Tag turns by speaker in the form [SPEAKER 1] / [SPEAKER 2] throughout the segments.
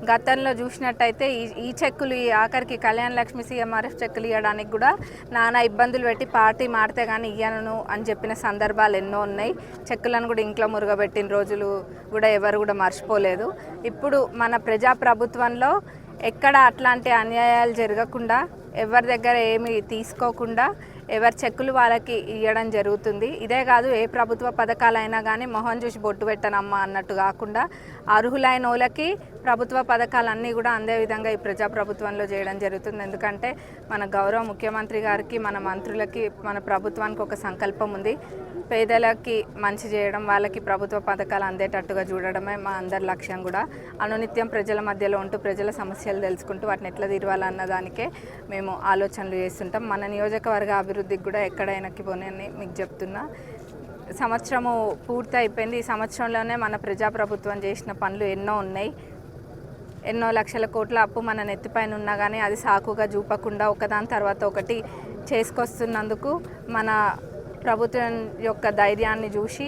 [SPEAKER 1] గతంలో చూసినట్టయితే ఈ చెక్కులు ఈ ఆఖరికి కళ్యాణ లక్ష్మి సీఎంఆర్ఎఫ్ చెక్కులు ఇవ్వడానికి కూడా నానా ఇబ్బందులు పెట్టి పార్టీ మారితే కానీ ఇయ్యను అని చెప్పిన సందర్భాలు ఎన్నో ఉన్నాయి. చెక్కులను కూడా ఇంట్లో మురుగబెట్టిన రోజులు కూడా ఎవరు కూడా మర్చిపోలేదు. ఇప్పుడు మన ప్రజాప్రభుత్వంలో ఎక్కడ అట్లాంటి అన్యాయాలు జరగకుండా, ఎవరి దగ్గర ఏమి తీసుకోకుండా ఎవరి చెక్కులు వాళ్ళకి ఇవ్వడం జరుగుతుంది. ఇదే కాదు, ఏ ప్రభుత్వ పథకాలైనా కానీ మొహం చూసి బొట్టు పెట్టనమ్మా అన్నట్టు కాకుండా అర్హులైన వాళ్ళకి ప్రభుత్వ పథకాలన్నీ కూడా అందే విధంగా ఈ ప్రజాప్రభుత్వంలో చేయడం జరుగుతుంది. ఎందుకంటే మన గౌరవ ముఖ్యమంత్రి గారికి, మన మంత్రులకి, మన ప్రభుత్వానికి ఒక సంకల్పం ఉంది. పేదలకి మంచి చేయడం, వాళ్ళకి ప్రభుత్వ పథకాలు అందేటట్టుగా చూడడమే మా అందరి లక్ష్యం. కూడా అనునిత్యం ప్రజల మధ్యలో ఉంటూ ప్రజల సమస్యలు తెలుసుకుంటూ వాటిని ఎట్లా తీరవాలన్న దానికే మేము ఆలోచనలు చేస్తుంటాం. మన నియోజకవర్గ అభివృద్ధికి కూడా ఎక్కడైనాకి పోనని మీకు చెప్తున్నా. సంవత్సరము పూర్తి అయిపోయింది. ఈ సంవత్సరంలోనే మన ప్రజాప్రభుత్వం చేసిన పనులు ఎన్నో ఉన్నాయి. ఎన్నో లక్షల కోట్ల అప్పు మన నెత్తిపైన ఉన్నా కానీ అది సాకుగా చూపకుండా ఒకదాని తర్వాత ఒకటి చేసుకొస్తున్నందుకు మన ప్రభుత్వం యొక్క ధైర్యాన్ని చూసి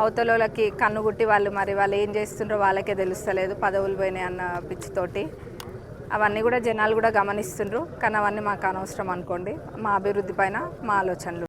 [SPEAKER 1] అవతలకి కన్నుగుట్టి వాళ్ళు ఏం చేస్తుండ్రో వాళ్ళకే తెలుస్తలేదు, పదవులు పోయినాయి అన్న పిచ్చితోటి. అవన్నీ కూడా జనాలు కూడా గమనిస్తుండ్రు. కానీ అవన్నీ మాకు అనవసరం అనుకోండి. మా అభివృద్ధి పైన మా ఆలోచనలు.